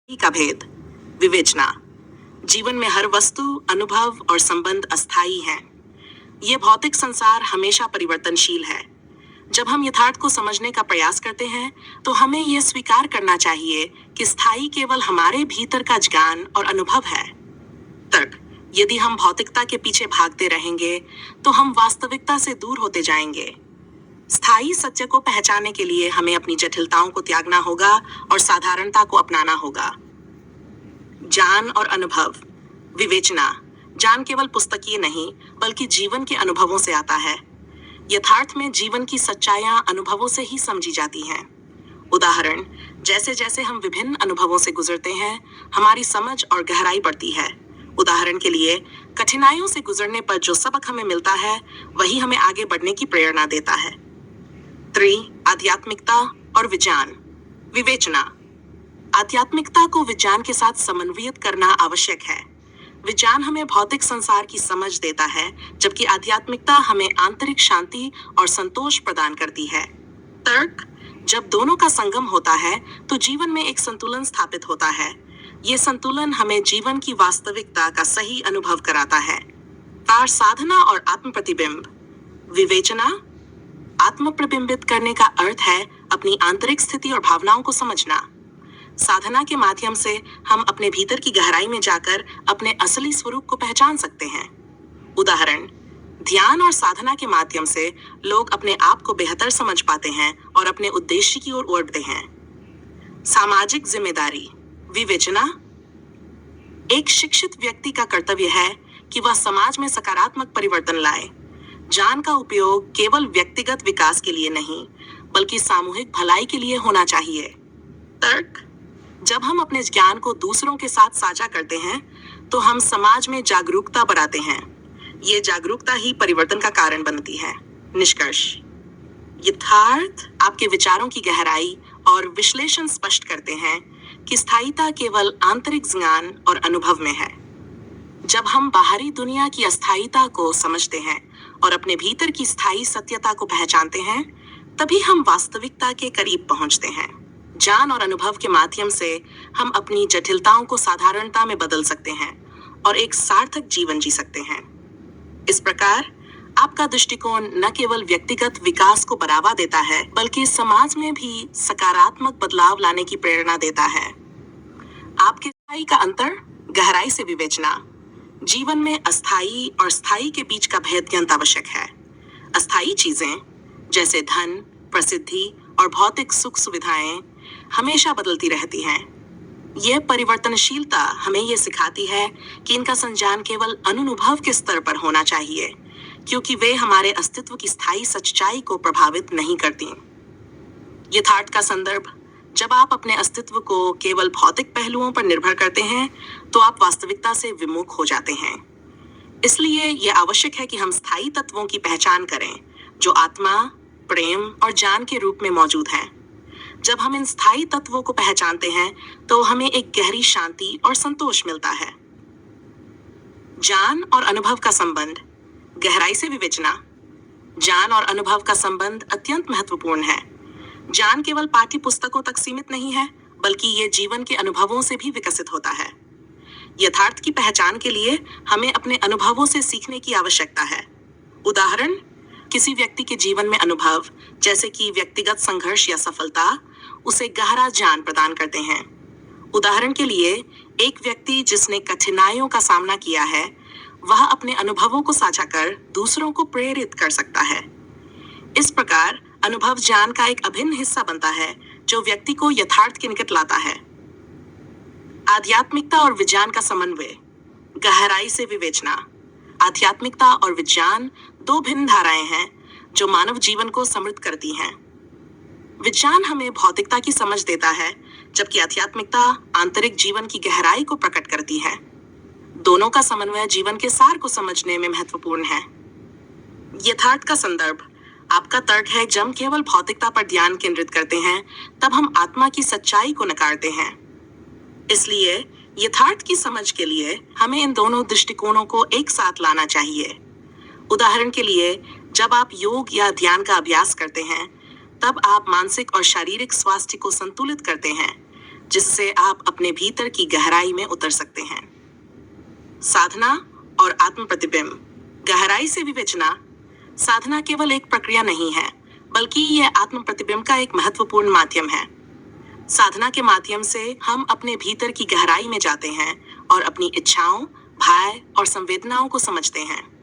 का भेद। विवेचना। जीवन में हर वस्तु, अनुभव और संबंध अस्थायी हैं। ये भौतिक संसार हमेशा परिवर्तनशील है। जब हम यथार्थ को समझने का प्रयास करते हैं तो हमें यह स्वीकार करना चाहिए कि स्थायी केवल हमारे भीतर का ज्ञान और अनुभव है। तर्क। यदि हम भौतिकता के पीछे भागते रहेंगे तो हम वास्तविकता से दूर होते जाएंगे। स्थायी सत्य को पहचानने के लिए हमें अपनी जटिलताओं को त्यागना होगा और साधारणता को अपनाना होगा। ज्ञान और अनुभव। विवेचना। ज्ञान केवल पुस्तकीय नहीं बल्कि जीवन के अनुभवों से आता है। यथार्थ में जीवन की सच्चाइयां अनुभवों से ही समझी जाती हैं। उदाहरण, जैसे जैसे हम विभिन्न अनुभवों से गुजरते हैं हमारी समझ और गहराई बढ़ती है। उदाहरण के लिए, कठिनाइयों से गुजरने पर जो सबक हमें मिलता है वही हमें आगे बढ़ने की प्रेरणा देता है। आध्यात्मिकता और विज्ञान। विवेचना। आध्यात्मिकता को विज्ञान के साथ समन्वयित करना आवश्यक है। विज्ञान हमें भौतिक संसार की समझ देता है, जबकि आध्यात्मिकता हमें आंतरिक शांति और संतोष प्रदान करती है। तर्क। जब दोनों का संगम होता है तो जीवन में एक संतुलन स्थापित होता है। ये संतुलन हमें जीवन की वास्तविकता का सही अनुभव कराता है। साधना और आत्म प्रतिबिंब। विवेचना। आत्म प्रतिबिंबित करने का अर्थ है अपनी आंतरिक स्थिति और भावनाओं को समझना। साधना के माध्यम से हम अपने भीतर की गहराई में जाकर अपने असली स्वरूप को पहचान सकते हैं। उदाहरण, ध्यान और साधना के माध्यम से लोग अपने आप को बेहतर समझ पाते हैं और अपने उद्देश्य की ओर बढ़ते हैं। सामाजिक जिम्मेदारी। विवेचना। एक शिक्षित व्यक्ति का कर्तव्य है कि वह समाज में सकारात्मक परिवर्तन लाए। ज्ञान का उपयोग केवल व्यक्तिगत विकास के लिए नहीं बल्कि सामूहिक भलाई के लिए होना चाहिए। तर्क। जब हम अपने ज्ञान को दूसरों के साथ साझा करते हैं तो हम समाज में जागरूकता बढ़ाते हैं। ये जागरूकता ही परिवर्तन का कारण बनती है। निष्कर्ष। यथार्थ आपके विचारों की गहराई और विश्लेषण स्पष्ट करते हैं कि स्थायिता केवल आंतरिक ज्ञान और अनुभव में है। जब हम बाहरी दुनिया की अस्थायिता को समझते हैं और अपने भीतर की स्थायी सत्यता को पहचानते हैं, तभी हम वास्तविकता के करीब पहुंचते हैं। ज्ञान और अनुभव के माध्यम से हम अपनी जटिलताओं को साधारणता में बदल सकते हैं और एक सार्थक जीवन जी सकते हैं। इस प्रकार आपका दृष्टिकोण न केवल व्यक्तिगत विकास को बढ़ावा देता है बल्कि समाज में भी सकारात्मक बदलाव लाने की प्रेरणा देता है। आपके स्थायी का अंतर, गहराई से विवेचना। जीवन में अस्थायी और स्थायी के बीच का भेद ज्ञान आवश्यक है। अस्थायी चीजें जैसे धन, प्रसिद्धि और भौतिक सुख सुविधाएं हमेशा बदलती रहती हैं। यह परिवर्तनशीलता हमें यह सिखाती है कि इनका संज्ञान केवल अनुभव के स्तर पर होना चाहिए, क्योंकि वे हमारे अस्तित्व की स्थायी सच्चाई को प्रभावित नहीं करती। यथार्थ का संदर्भ। जब आप अपने अस्तित्व को केवल भौतिक पहलुओं पर निर्भर करते हैं तो आप वास्तविकता से विमुख हो जाते हैं। इसलिए यह आवश्यक है कि हम स्थायी तत्वों की पहचान करें जो आत्मा, प्रेम और ज्ञान के रूप में मौजूद हैं। जब हम इन स्थायी तत्वों को पहचानते हैं तो हमें एक गहरी शांति और संतोष मिलता है। ज्ञान और अनुभव का संबंध, गहराई से विवेचना। ज्ञान और अनुभव का संबंध अत्यंत महत्वपूर्ण है। ज्ञान केवल पाठ्य पुस्तकों तक सीमित नहीं है बल्कि ये जीवन के अनुभवों से भी विकसित होता है। यथार्थ की पहचान के लिए हमें अपने अनुभवों से सीखने की आवश्यकता है। उदाहरण, किसी व्यक्ति के जीवन में अनुभव जैसे कि व्यक्तिगत संघर्ष या सफलता उसे गहरा ज्ञान प्रदान करते हैं। उदाहरण के लिए, एक व्यक्ति जिसने कठिनाइयों का सामना किया है वह अपने अनुभवों को साझा कर दूसरों को प्रेरित कर सकता है। इस प्रकार अनुभव ज्ञान का एक अभिन्न हिस्सा बनता है जो व्यक्ति को यथार्थ के निकट लाता है। आध्यात्मिकता और विज्ञान का समन्वय, गहराई से विवेचना। आध्यात्मिकता और विज्ञान दो भिन्न धाराएं हैं जो मानव जीवन को समृद्ध करती हैं। विज्ञान हमें भौतिकता की समझ देता है जबकि आध्यात्मिकता आंतरिक जीवन की गहराई को प्रकट करती है। दोनों का समन्वय जीवन के सार को समझने में महत्वपूर्ण है। यथार्थ का संदर्भ। आपका तर्क है जब हम केवल भौतिकता पर ध्यान केंद्रित करते हैं तब हम आत्मा की सच्चाई को नकारते हैं। इसलिए यथार्थ की समझ के लिए हमें इन दोनों दृष्टिकोणों को एक साथ लाना चाहिए। उदाहरण के लिए, जब आप योग या ध्यान का अभ्यास करते हैं तब आप मानसिक और शारीरिक स्वास्थ्य को संतुलित करते हैं, जिससे आप अपने भीतर की गहराई में उतर सकते हैं। साधना और आत्म प्रतिबिंब। गहराई से विवेचना। साधना केवल एक प्रक्रिया नहीं है, बल्कि यह आत्म प्रतिबिंब का एक महत्वपूर्ण माध्यम है। साधना के माध्यम से हम अपने भीतर की गहराई में जाते हैं और अपनी इच्छाओं, भय और संवेदनाओं को समझते हैं।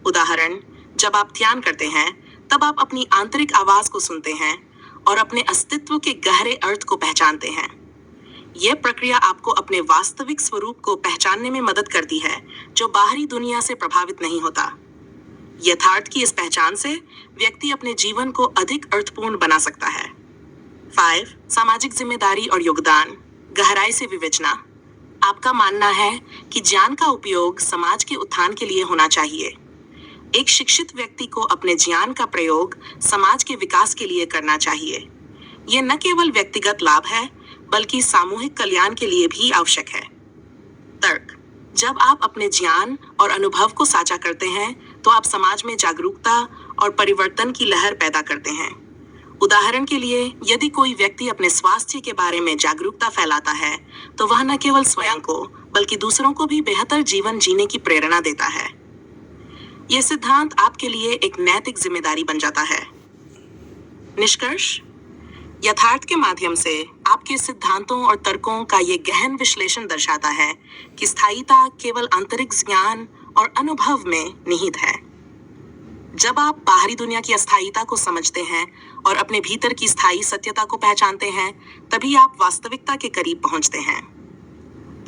उदाहरण, जब आप ध्यान करते हैं, तब आप अपनी आंतरिक आवाज को सुनते हैं और अपने अस्तित्व के गहरे अर्थ को पहचानते हैं। यह प्रक्रिया आपको अपने वास्तविक स्वरूप को पहचानने में मदद करती है, जो बाहरी दुनिया से प्रभावित नहीं होता। यथार्थ की इस पहचान से व्यक्ति अपने जीवन को अधिक अर्थपूर्ण बना सकता है। 5. सामाजिक जिम्मेदारी और योगदान। गहराई से विवेचना। आपका मानना है कि ज्ञान का उपयोग समाज के उत्थान के लिए होना चाहिए। एक शिक्षित व्यक्ति को अपने ज्ञान का प्रयोग समाज के विकास के लिए करना चाहिए। यह न केवल व्यक्तिगत लाभ है, बल्कि सामूहिक कल्याण के लिए भी आवश्यक है। तर्क। जब आप अपने ज्ञान और अनुभव को साझा करते हैं, तो आप समाज में जागरूकता और परिवर्तन की लहर पैदा करते हैं। उदाहरण के लिए, यदि कोई व्यक्ति अपने स्वास्थ्य के बारे में जागरूकता फैलाता है, तो वह न केवल स्वयं को, बल्कि दूसरों को भी बेहतर जीवन जीने की प्रेरणा देता है। यह सिद्धांत आपके लिए एक नैतिक जिम्मेदारी बन जाता है। निष्कर्ष। यथार्थ के माध्यम से आपके सिद्धांतों और तर्कों का ये गहन विश्लेषण दर्शाता है कि स्थायिता केवल आंतरिक ज्ञान और अनुभव में निहित है। जब आप बाहरी दुनिया की अस्थायिता को समझते हैं और अपने भीतर की स्थायी सत्यता को पहचानते हैं, तभी आप वास्तविकता के करीब पहुंचते हैं।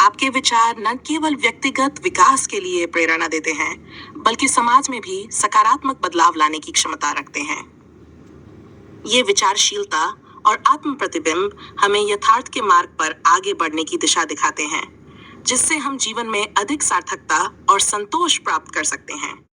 आपके विचार न केवल व्यक्तिगत विकास के लिए प्रेरणा देते हैं, बल्कि समाज में भी सकारात्मक बदलाव लाने की क्षमता रखते हैं। ये विचारशीलता और आत्म प्रतिबिंब हमें यथार्थ के मार्ग पर आगे बढ़ने की दिशा दिखाते हैं, जिससे हम जीवन में अधिक सार्थकता और संतोष प्राप्त कर सकते हैं।